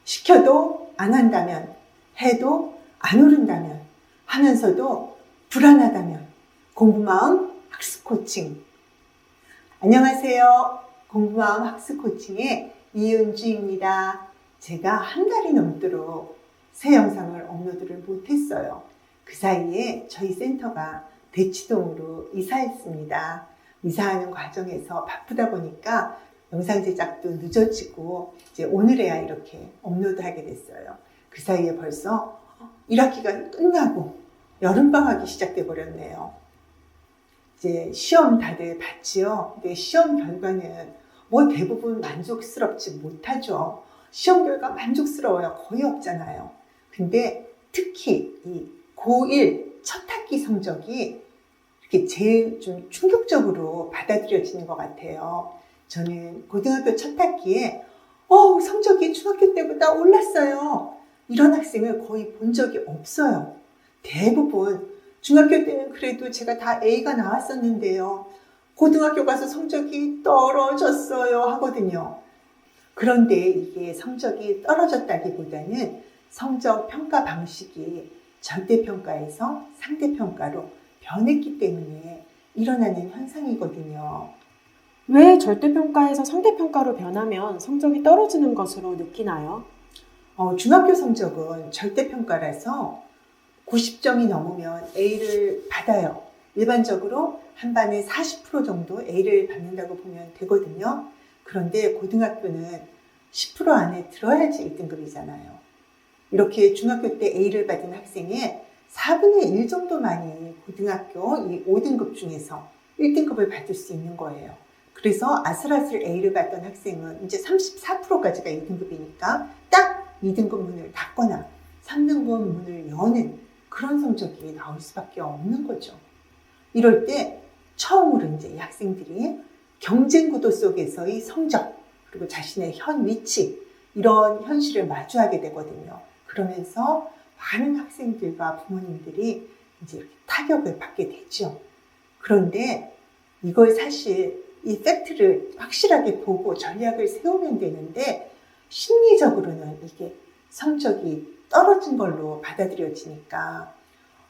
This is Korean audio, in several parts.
시켜도 안 한다면, 해도 안 오른다면, 하면서도 불안하다면 공부마음 학습 코칭. 안녕하세요. 공부마음 학습 코칭의 이은주입니다. 제가 한 달이 넘도록 새 영상을 업로드를 못했어요. 그 사이에 저희 센터가 대치동으로 이사했습니다. 이사하는 과정에서 바쁘다 보니까 영상 제작도 늦어지고 이제 오늘에야 이렇게 업로드하게 됐어요. 그 사이에 벌써 1학기가 끝나고 여름방학이 시작돼 버렸네요. 이제 시험 다들 봤지요? 근데 시험 결과는 뭐 대부분 만족스럽지 못하죠. 시험 결과 만족스러워요. 거의 없잖아요. 근데 특히 이 고1 첫 학기 성적이 이렇게 제일 좀 충격적으로 받아들여지는 것 같아요. 저는 고등학교 첫 학기에 성적이 중학교 때보다 올랐어요. 이런 학생을 거의 본 적이 없어요. 대부분 중학교 때는 그래도 제가 다 A가 나왔었는데요. 고등학교 가서 성적이 떨어졌어요 하거든요. 그런데 이게 성적이 떨어졌다기보다는 성적 평가 방식이 절대평가에서 상대평가로 변했기 때문에 일어나는 현상이거든요. 왜 절대평가에서 상대평가로 변하면 성적이 떨어지는 것으로 느끼나요? 중학교 성적은 절대평가라서 90점이 넘으면 A를 받아요. 일반적으로 한 반에 40% 정도 A를 받는다고 보면 되거든요. 그런데 고등학교는 10% 안에 들어야지 1등급이잖아요. 이렇게 중학교 때 A를 받은 학생의 4분의 1 정도만이 고등학교 이 5등급 중에서 1등급을 받을 수 있는 거예요. 그래서 아슬아슬 A를 받던 학생은 이제 34%까지가 2등급이니까 딱 2등급 문을 닫거나 3등급 문을 여는 그런 성적이 나올 수밖에 없는 거죠. 이럴 때 처음으로 이제 이 학생들이 경쟁 구도 속에서의 성적 그리고 자신의 현 위치 이런 현실을 마주하게 되거든요. 그러면서 많은 학생들과 부모님들이 이제 이렇게 타격을 받게 되죠. 그런데 이걸 사실 이 팩트를 확실하게 보고 전략을 세우면 되는데 심리적으로는 이게 성적이 떨어진 걸로 받아들여지니까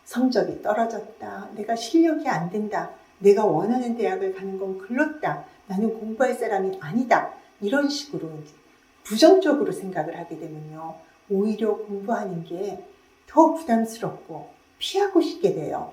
성적이 떨어졌다. 내가 실력이 안 된다. 내가 원하는 대학을 가는 건 글렀다. 나는 공부할 사람이 아니다. 이런 식으로 이제 부정적으로 생각을 하게 되면요. 오히려 공부하는 게 더 부담스럽고 피하고 싶게 돼요.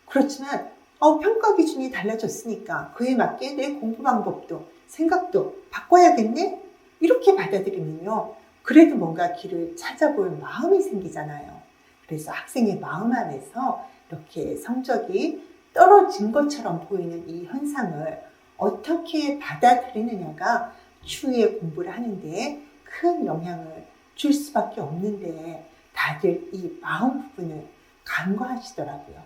그렇지만 평가 기준이 달라졌으니까 그에 맞게 내 공부 방법도 생각도 바꿔야겠네? 이렇게 받아들이면요. 그래도 뭔가 길을 찾아볼 마음이 생기잖아요. 그래서 학생의 마음 안에서 이렇게 성적이 떨어진 것처럼 보이는 이 현상을 어떻게 받아들이느냐가 추후에 공부를 하는데 큰 영향을 줄 수밖에 없는데 다들 이 마음 부분을 간과하시더라고요.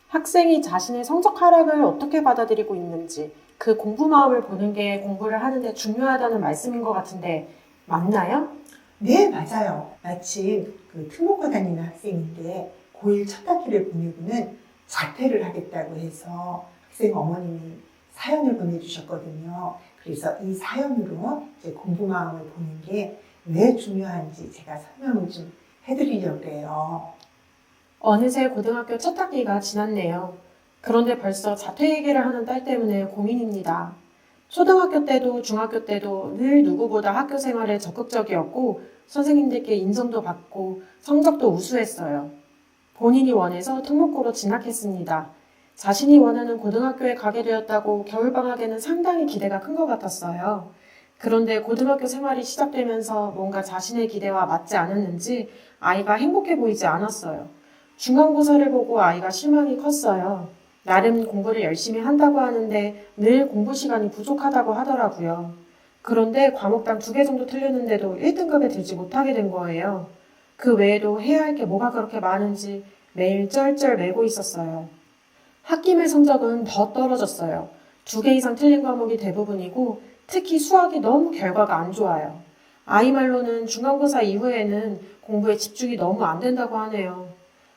학생이 자신의 성적 하락을 어떻게 받아들이고 있는지 그 공부 마음을 보는 게 공부를 하는데 중요하다는 말씀인 것 같은데 맞나요? 네, 맞아요. 마침 그 특목고 다니는 학생인데 고1 첫 학기를 보내고는 자퇴를 하겠다고 해서 학생 어머님이 사연을 보내주셨거든요. 그래서 이 사연으로 이제 공부 마음을 보는 게 왜 중요한지 제가 설명을 좀 해드리려고 해요. 어느새 고등학교 첫 학기가 지났네요. 그런데 벌써 자퇴 얘기를 하는 딸 때문에 고민입니다. 초등학교 때도 중학교 때도 늘 누구보다 학교 생활에 적극적이었고 선생님들께 인정도 받고 성적도 우수했어요. 본인이 원해서 특목고로 진학했습니다. 자신이 원하는 고등학교에 가게 되었다고 겨울방학에는 상당히 기대가 큰 것 같았어요. 그런데 고등학교 생활이 시작되면서 뭔가 자신의 기대와 맞지 않았는지 아이가 행복해 보이지 않았어요. 중간고사를 보고 아이가 실망이 컸어요. 나름 공부를 열심히 한다고 하는데 늘 공부 시간이 부족하다고 하더라고요. 그런데 과목당 2개 정도 틀렸는데도 1등급에 들지 못하게 된 거예요. 그 외에도 해야 할 게 뭐가 그렇게 많은지 매일 쩔쩔 매고 있었어요. 학기말 성적은 더 떨어졌어요. 2개 이상 틀린 과목이 대부분이고 특히 수학이 너무 결과가 안 좋아요. 아이 말로는 중간고사 이후에는 공부에 집중이 너무 안 된다고 하네요.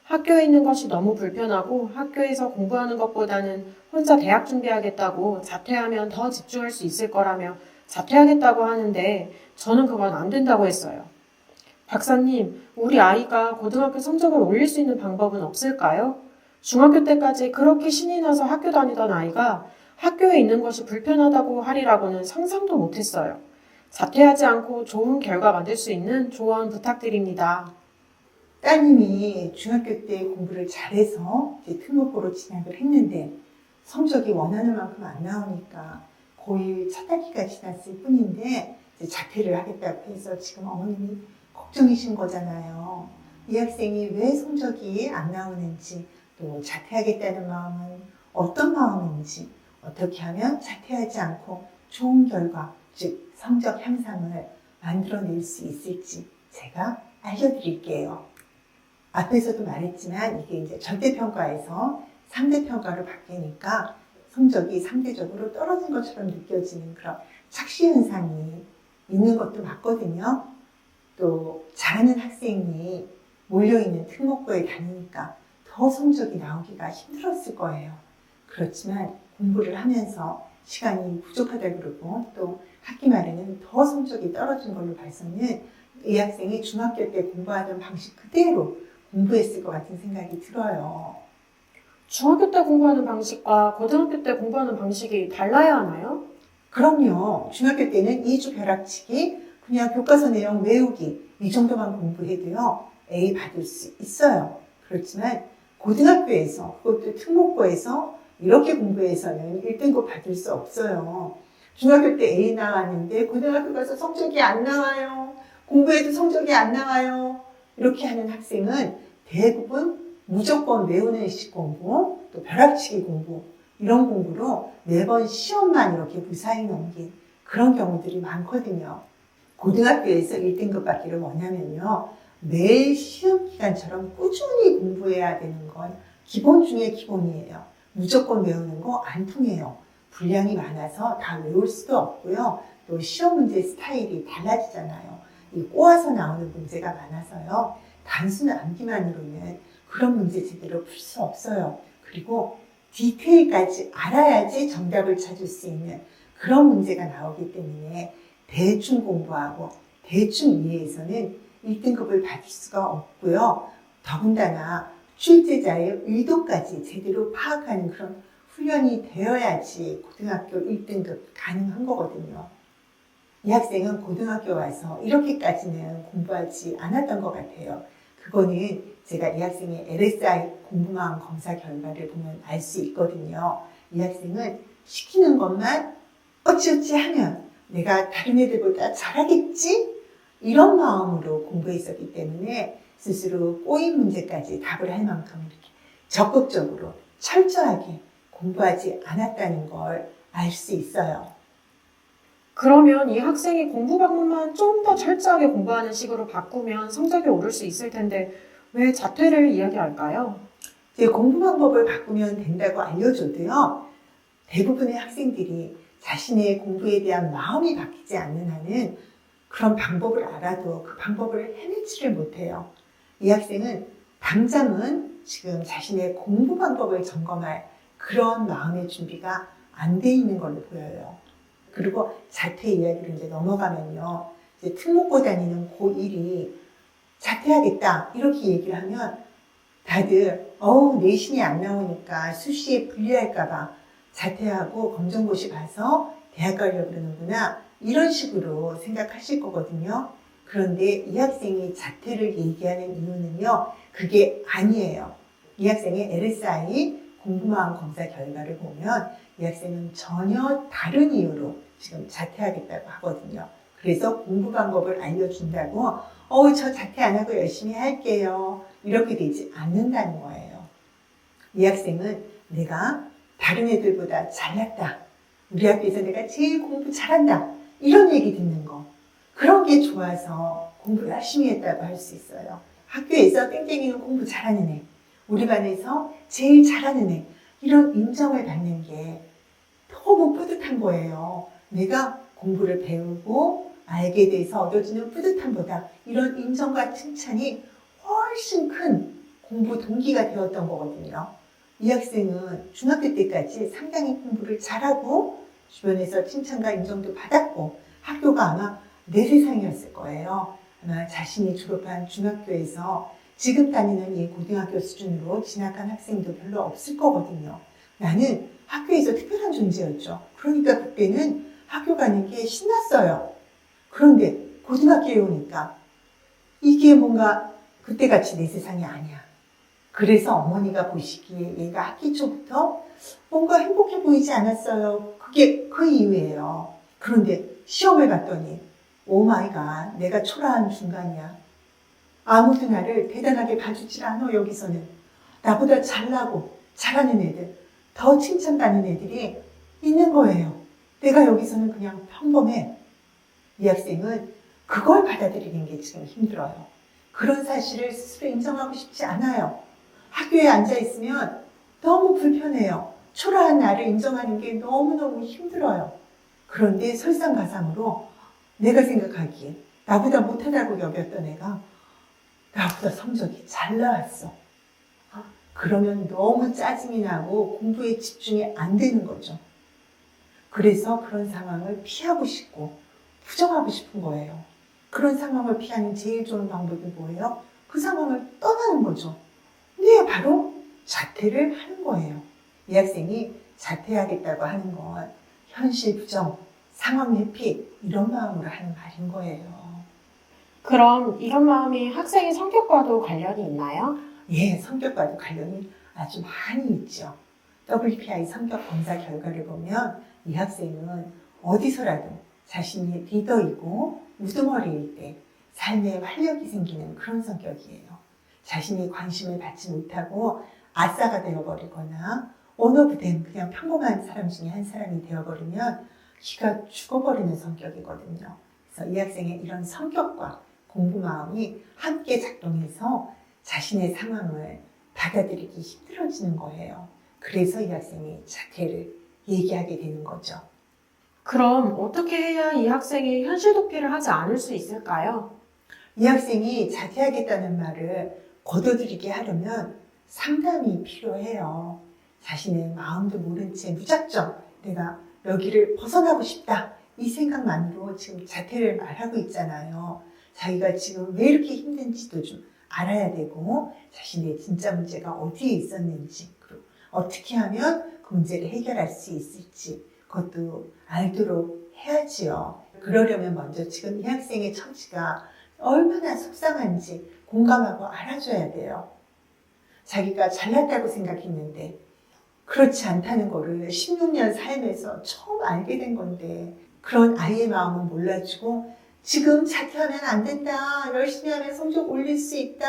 학교에 있는 것이 너무 불편하고 학교에서 공부하는 것보다는 혼자 대학 준비하겠다고 자퇴하면 더 집중할 수 있을 거라며 자퇴하겠다고 하는데 저는 그건 안 된다고 했어요. 박사님, 우리 아이가 고등학교 성적을 올릴 수 있는 방법은 없을까요? 중학교 때까지 그렇게 신이 나서 학교 다니던 아이가 학교에 있는 것이 불편하다고 하리라고는 상상도 못했어요. 자퇴하지 않고 좋은 결과 만들 수 있는 조언 부탁드립니다. 따님이 중학교 때 공부를 잘해서 이제 특목고로 진학을 했는데 성적이 원하는 만큼 안 나오니까 고1 첫 학기가 지났을 뿐인데 이제 자퇴를 하겠다고 해서 지금 어머님이 걱정이신 거잖아요. 이 학생이 왜 성적이 안 나오는지, 또 자퇴하겠다는 마음은 어떤 마음인지, 어떻게 하면 자퇴하지 않고 좋은 결과, 즉 성적 향상을 만들어낼 수 있을지 제가 알려드릴게요. 앞에서도 말했지만 이게 이제 절대평가에서 상대평가로 바뀌니까 성적이 상대적으로 떨어진 것처럼 느껴지는 그런 착시 현상이 있는 것도 맞거든요. 또 잘하는 학생이 몰려있는 특목고에 다니니까 더 성적이 나오기가 힘들었을 거예요. 그렇지만 공부를 하면서 시간이 부족하다 그러고 또 학기 말에는 더 성적이 떨어진 걸로 봐서는 이 학생이 중학교 때 공부하던 방식 그대로 공부했을 것 같은 생각이 들어요. 중학교 때 공부하는 방식과 고등학교 때 공부하는 방식이 달라야 하나요? 그럼요. 중학교 때는 2주 벼락치기, 그냥 교과서 내용 외우기 이 정도만 공부해도요. A 받을 수 있어요. 그렇지만 고등학교에서 그것도 특목고에서 이렇게 공부해서는 1등급 받을 수 없어요. 중학교 때 A 나왔는데 고등학교 가서 성적이 안 나와요. 공부해도 성적이 안 나와요. 이렇게 하는 학생은 대부분 무조건 외우는 식 공부, 또 벼락치기 공부 이런 공부로 매번 시험만 이렇게 무사히 넘긴 그런 경우들이 많거든요. 고등학교에서 1등급 받기를 원하면요. 매 시험 기간처럼 꾸준히 공부해야 되는 건 기본 중에 기본이에요. 무조건 외우는 거 안 통해요. 분량이 많아서 다 외울 수도 없고요. 또 시험 문제 스타일이 달라지잖아요. 이 꼬아서 나오는 문제가 많아서요. 단순 암기만으로는 그런 문제 제대로 풀 수 없어요. 그리고 디테일까지 알아야지 정답을 찾을 수 있는 그런 문제가 나오기 때문에 대충 공부하고 대충 이해해서는 1등급을 받을 수가 없고요. 더군다나 출제자의 의도까지 제대로 파악하는 그런 훈련이 되어야지 고등학교 1등급 가능한 거거든요. 이 학생은 고등학교 와서 이렇게까지는 공부하지 않았던 것 같아요. 그거는 제가 이 학생의 LSI 공부망 검사 결과를 보면 알 수 있거든요. 이 학생은 시키는 것만 어찌어찌 하면 내가 다른 애들보다 잘하겠지? 이런 마음으로 공부했었기 때문에 스스로 꼬인 문제까지 답을 할 만큼 이렇게 적극적으로 철저하게 공부하지 않았다는 걸 알 수 있어요. 그러면 이 학생이 공부 방법만 좀 더 철저하게 공부하는 식으로 바꾸면 성적이 오를 수 있을 텐데 왜 자퇴를 이야기할까요? 이제 공부 방법을 바꾸면 된다고 알려줘도요. 대부분의 학생들이 자신의 공부에 대한 마음이 바뀌지 않는 한은 그런 방법을 알아도 그 방법을 해내지를 못해요. 이 학생은 당장은 지금 자신의 공부 방법을 점검할 그런 마음의 준비가 안 돼 있는 걸로 보여요. 그리고 자퇴 이야기로 이제 넘어가면요. 이제 특목고 다니는 고1이 자퇴하겠다 이렇게 얘기를 하면 다들 내신이 안 나오니까 수시에 불리할까봐 자퇴하고 검정고시 가서 대학 가려고 그러는구나 이런 식으로 생각하실 거거든요. 그런데 이 학생이 자퇴를 얘기하는 이유는요. 그게 아니에요. 이 학생의 LSI 공부망 검사 결과를 보면 이 학생은 전혀 다른 이유로 지금 자퇴하겠다고 하거든요. 그래서 공부 방법을 알려준다고 저 자퇴 안 하고 열심히 할게요. 이렇게 되지 않는다는 거예요. 이 학생은 내가 다른 애들보다 잘났다. 우리 학교에서 내가 제일 공부 잘한다. 이런 얘기 듣는 거. 그런 게 좋아서 공부 열심히 했다고 할 수 있어요. 학교에서 땡땡이는 공부 잘하는 애. 우리 반에서 제일 잘하는 애. 이런 인정을 받는 게 너무 뿌듯한 거예요. 내가 공부를 배우고 알게 돼서 얻어지는 뿌듯함보다 이런 인정과 칭찬이 훨씬 큰 공부 동기가 되었던 거거든요. 이 학생은 중학교 때까지 상당히 공부를 잘하고 주변에서 칭찬과 인정도 받았고 학교가 아마 내 세상이었을 거예요. 아마 자신이 졸업한 중학교에서 지금 다니는 이 고등학교 수준으로 진학한 학생도 별로 없을 거거든요. 나는 학교에서 특별한 존재였죠. 그러니까 그때는 학교 가는 게 신났어요. 그런데 고등학교에 오니까 이게 뭔가 그때같이 내 세상이 아니야. 그래서 어머니가 보시기에 얘가 학기 초부터 뭔가 행복해 보이지 않았어요. 그게 그 이유예요. 그런데 시험을 봤더니 오 마이 갓, 내가 초라한 중간이야. 아무도 나를 대단하게 봐주질 않아. 여기서는 나보다 잘나고 잘하는 애들, 더 칭찬받는 애들이 있는 거예요. 내가 여기서는 그냥 평범해. 이 학생은 그걸 받아들이는 게 지금 힘들어요. 그런 사실을 스스로 인정하고 싶지 않아요. 학교에 앉아있으면 너무 불편해요. 초라한 나를 인정하는 게 너무너무 힘들어요. 그런데 설상가상으로 내가 생각하기에 나보다 못하다고 여겼던 애가 나보다 성적이 잘 나왔어. 그러면 너무 짜증이 나고 공부에 집중이 안 되는 거죠. 그래서 그런 상황을 피하고 싶고 부정하고 싶은 거예요. 그런 상황을 피하는 제일 좋은 방법이 뭐예요? 그 상황을 떠나는 거죠. 네, 바로 자퇴를 하는 거예요. 이 학생이 자퇴하겠다고 하는 건 현실 부정, 상황 회피 이런 마음으로 하는 말인 거예요. 그럼 이런 마음이 학생의 성격과도 관련이 있나요? 예, 성격과도 관련이 아주 많이 있죠. WPI 성격 검사 결과를 보면 이 학생은 어디서라도 자신이 리더이고 우두머리일 때 삶에 활력이 생기는 그런 성격이에요. 자신이 관심을 받지 못하고 아싸가 되어버리거나 언어부된 그냥 평범한 사람 중에 한 사람이 되어버리면 기가 죽어버리는 성격이거든요. 그래서 이 학생의 이런 성격과 공부 마음이 함께 작동해서 자신의 상황을 받아들이기 힘들어지는 거예요. 그래서 이 학생이 자퇴를 얘기하게 되는 거죠. 그럼 어떻게 해야 이 학생이 현실 도피를 하지 않을 수 있을까요? 이 학생이 자퇴하겠다는 말을 거둬들이게 하려면 상담이 필요해요. 자신의 마음도 모른 채 무작정 내가 여기를 벗어나고 싶다. 이 생각만으로 지금 자퇴를 말하고 있잖아요. 자기가 지금 왜 이렇게 힘든지도 좀 알아야 되고 자신의 진짜 문제가 어디에 있었는지 그리고 어떻게 하면 그 문제를 해결할 수 있을지 그것도 알도록 해야지요. 그러려면 먼저 지금 이 학생의 처지가 얼마나 속상한지 공감하고 알아줘야 돼요. 자기가 잘났다고 생각했는데 그렇지 않다는 거를 16년 삶에서 처음 알게 된 건데 그런 아이의 마음은 몰라주고 지금 자퇴하면 안 된다. 열심히 하면 성적 올릴 수 있다.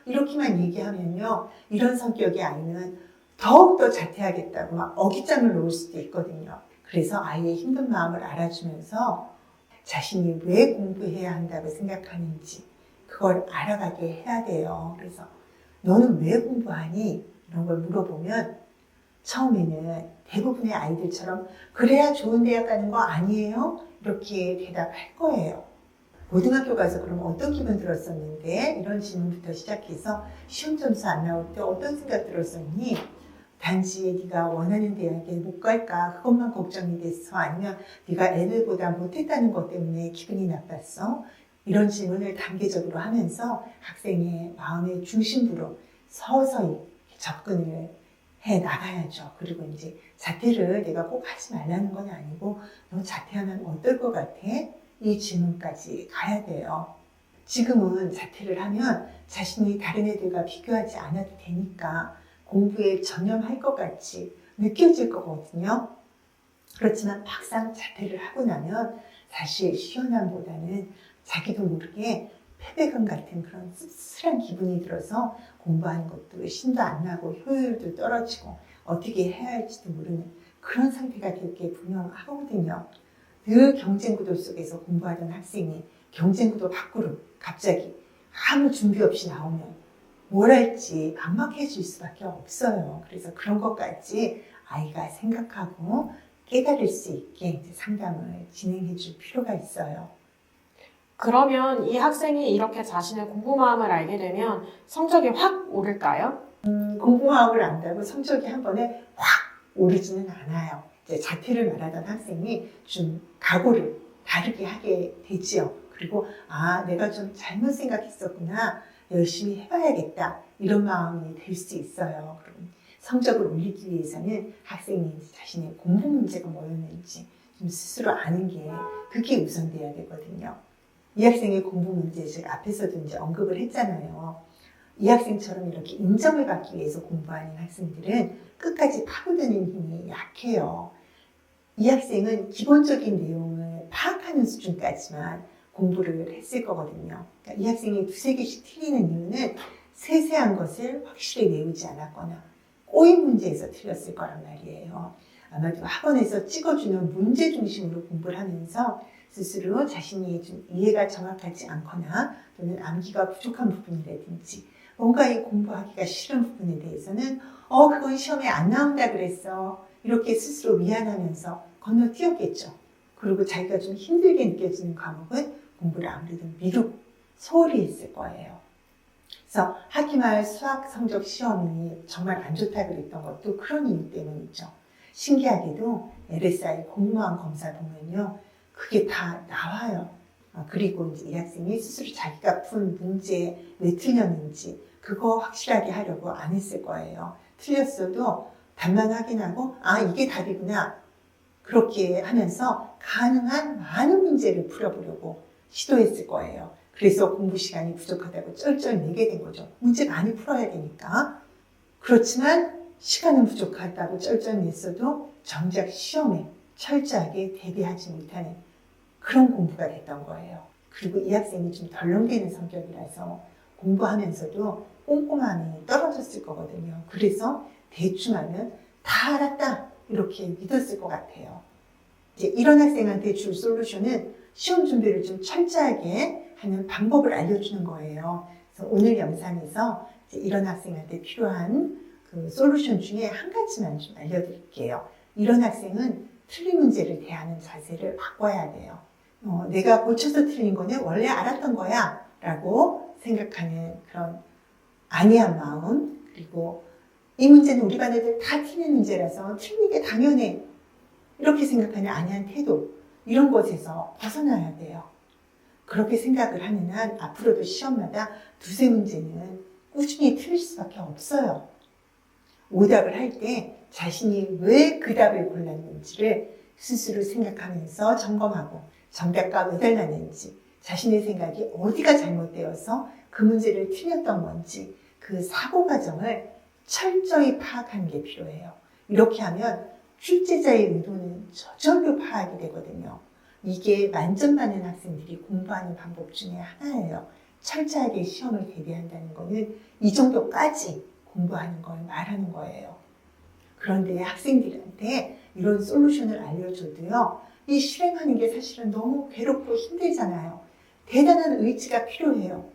이렇게만 얘기하면요. 이런 성격의 아이는 더욱더 자퇴하겠다고 막 어깃장을 놓을 수도 있거든요. 그래서 아이의 힘든 마음을 알아주면서 자신이 왜 공부해야 한다고 생각하는지 그걸 알아가게 해야 돼요. 그래서 너는 왜 공부하니? 이런 걸 물어보면 처음에는 대부분의 아이들처럼 그래야 좋은 대학 가는 거 아니에요? 이렇게 대답할 거예요. 고등학교 가서 그럼 어떤 기분 들었었는데? 이런 질문부터 시작해서 시험 점수 안 나올 때 어떤 생각 들었었니? 단지 네가 원하는 대학에 못 갈까 그것만 걱정이 됐어? 아니면 네가 애들보다 못했다는 것 때문에 기분이 나빴어? 이런 질문을 단계적으로 하면서 학생의 마음의 중심부로 서서히 접근을 해 나가야죠. 그리고 이제 자퇴를 내가 꼭 하지 말라는 건 아니고 너 자퇴하면 어떨 것 같아? 이 질문까지 가야 돼요. 지금은 자퇴를 하면 자신이 다른 애들과 비교하지 않아도 되니까 공부에 전념할 것 같이 느껴질 거거든요. 그렇지만 막상 자퇴를 하고 나면 사실 시원함보다는 자기도 모르게 패배감 같은 그런 씁쓸한 기분이 들어서 공부하는 것도 신도 안 나고 효율도 떨어지고 어떻게 해야 할지도 모르는 그런 상태가 될 게 분명하거든요. 늘 경쟁구도 속에서 공부하던 학생이 경쟁구도 밖으로 갑자기 아무 준비 없이 나오면 뭘 할지 막막해질 수밖에 없어요. 그래서 그런 것까지 아이가 생각하고 깨달을 수 있게 이제 상담을 진행해 줄 필요가 있어요. 그러면 이 학생이 이렇게 자신의 공부 마음을 알게 되면 성적이 확 오를까요? 공부 마음을 안다고 성적이 한 번에 확 오르지는 않아요. 이제 자퇴를 말하던 학생이 좀 각오를 다르게 하게 되지요. 그리고 내가 좀 잘못 생각했었구나. 열심히 해봐야겠다. 이런 마음이 들 수 있어요. 그럼 성적을 올리기 위해서는 학생이 자신의 공부 문제가 뭐였는지 좀 스스로 아는 게 그게 우선돼야 되거든요. 이 학생의 공부 문제 제가 앞에서도 이제 언급을 했잖아요. 이 학생처럼 이렇게 인정을 받기 위해서 공부하는 학생들은 끝까지 파고드는 힘이 약해요. 이 학생은 기본적인 내용을 파악하는 수준까지만 공부를 했을 거거든요. 그러니까 이 학생이 두세 개씩 틀리는 이유는 세세한 것을 확실히 외우지 않았거나 꼬인 문제에서 틀렸을 거란 말이에요. 아마도 학원에서 찍어주는 문제 중심으로 공부를 하면서 스스로 자신이 좀 이해가 정확하지 않거나 또는 암기가 부족한 부분이라든지 뭔가 이 공부하기가 싫은 부분에 대해서는 그건 시험에 안 나온다 그랬어. 이렇게 스스로 미안하면서 건너뛰었겠죠. 그리고 자기가 좀 힘들게 느껴지는 과목은 공부를 아무래도 미루고 소홀히 했을 거예요. 그래서 학기말 수학 성적 시험이 정말 안 좋다 그랬던 것도 그런 이유 때문이죠. 신기하게도 LSI 공무원 검사 보면요. 그게 다 나와요. 그리고 이제 이 학생이 스스로 자기가 푼 문제 왜 틀렸는지 그거 확실하게 하려고 안 했을 거예요. 틀렸어도 답만 확인하고 이게 답이구나. 그렇게 하면서 가능한 많은 문제를 풀어보려고 시도했을 거예요. 그래서 공부 시간이 부족하다고 쩔쩔매게 된 거죠. 문제 많이 풀어야 되니까. 그렇지만 시간은 부족하다고 쩔쩔맸어도 정작 시험에 철저하게 대비하지 못하는 그런 공부가 됐던 거예요. 그리고 이 학생이 좀 덜렁대는 성격이라서 공부하면서도 꼼꼼함이 떨어졌을 거거든요. 그래서 대충 하면 다 알았다 이렇게 믿었을 것 같아요. 이제 이런 학생한테 줄 솔루션은 시험 준비를 좀 철저하게 하는 방법을 알려주는 거예요. 그래서 오늘 영상에서 이제 이런 학생한테 필요한 그 솔루션 중에 한 가지만 좀 알려드릴게요. 이런 학생은 틀린 문제를 대하는 자세를 바꿔야 돼요. 내가 고쳐서 틀린 거는 원래 알았던 거야 라고 생각하는 그런 안이한 마음, 그리고 이 문제는 우리 반 애들 다 틀린 문제라서 틀린 게 당연해 이렇게 생각하는 안이한 태도, 이런 것에서 벗어나야 돼요. 그렇게 생각을 하는 한 앞으로도 시험마다 두세 문제는 꾸준히 틀릴 수밖에 없어요. 오답을 할 때 자신이 왜 그 답을 골랐는지를 스스로 생각하면서 점검하고 정답과 왜 달랐는지, 자신의 생각이 어디가 잘못되어서 그 문제를 틀렸던 건지 그 사고 과정을 철저히 파악하는 게 필요해요. 이렇게 하면 출제자의 의도는 저절로 파악이 되거든요. 이게 만점 받는 학생들이 공부하는 방법 중에 하나예요. 철저하게 시험을 대비한다는 거는 이 정도까지 공부하는 걸 말하는 거예요. 그런데 학생들한테 이런 솔루션을 알려줘도요, 이 실행하는 게 사실은 너무 괴롭고 힘들잖아요. 대단한 의지가 필요해요.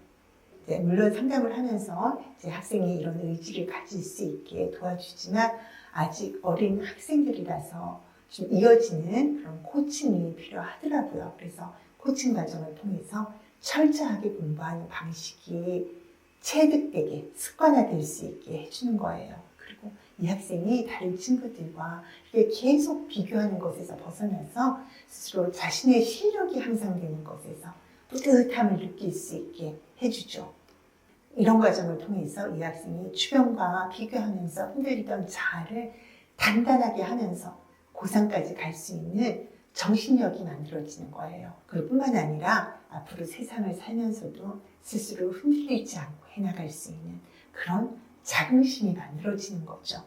물론 상담을 하면서 이제 학생이 이런 의지를 가질 수 있게 도와주지만 아직 어린 학생들이라서 좀 이어지는 그런 코칭이 필요하더라고요. 그래서 코칭 과정을 통해서 철저하게 공부하는 방식이 체득되게 습관화될 수 있게 해주는 거예요. 그리고 이 학생이 다른 친구들과 계속 비교하는 것에서 벗어나서 스스로 자신의 실력이 향상되는 것에서 뿌듯함을 느낄 수 있게 해주죠. 이런 과정을 통해서 이 학생이 주변과 비교하면서 흔들리던 자아를 단단하게 하면서 고3까지 갈 수 있는 정신력이 만들어지는 거예요. 그뿐만 아니라 앞으로 세상을 살면서도 스스로 흔들리지 않고 해나갈 수 있는 그런 자긍심이 만들어지는 거죠.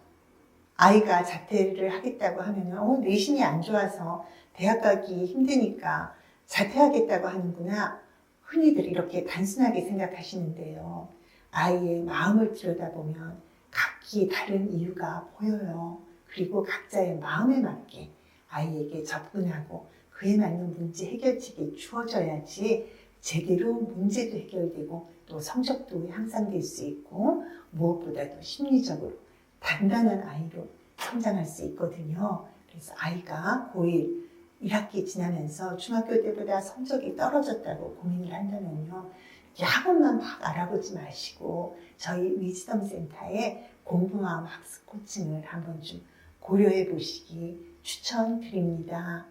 아이가 자퇴를 하겠다고 하면 내신이 안 좋아서 대학 가기 힘드니까 자퇴하겠다고 하는구나. 흔히들 이렇게 단순하게 생각하시는데요. 아이의 마음을 들여다보면 각기 다른 이유가 보여요. 그리고 각자의 마음에 맞게 아이에게 접근하고 그에 맞는 문제 해결책이 주어져야지 제대로 문제도 해결되고 또 성적도 향상될 수 있고 무엇보다도 심리적으로 단단한 아이로 성장할 수 있거든요. 그래서 아이가 고1 1학기 지나면서 중학교 때보다 성적이 떨어졌다고 고민을 한다면요. 학원만 막 알아보지 마시고 저희 위즈덤 센터의 공부마음 학습 코칭을 한번 좀 고려해 보시기 추천드립니다.